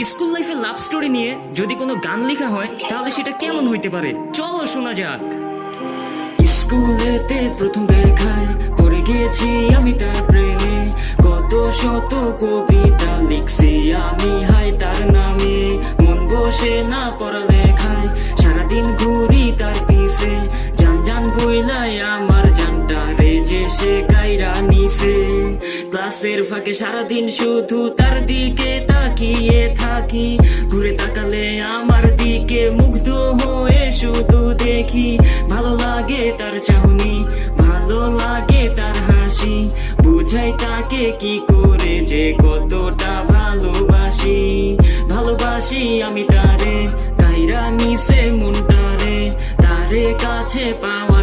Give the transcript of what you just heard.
School লাইফে love story নিয়ে যদি কোনো গান লেখা হয় তাহলে সেটা কেমন হইতে পারে, চলো শোনা যাক। স্কুলেতে প্রথম দেখায় পড়ে গেছি আমি তার প্রেমে, কত শত কবিতা লিখছি আমি হাই তার নামে। মন বসে না পড়ালেখায়, সারাদিন ঘুরি তার পিছে, জান জান বইলাই আমার জানটা রে যে সে কাইরা নিছে। ক্লাসের ফাঁকে সারাদিন শুধু তার দিকে তাকিয়ে থাকি, ঘুরে তাকালে আমার দিকে মুগ্ধ হয়ে শুধু দেখি। ভালো লাগে তার চাহনি, ভালো লাগে তার হাসি, বুঝাই তাকে কি করে যে কতটা ভালোবাসি। ভালোবাসি আমি তারে, কাইরা নিছে মনটারে, তারে কাছে পাওয়া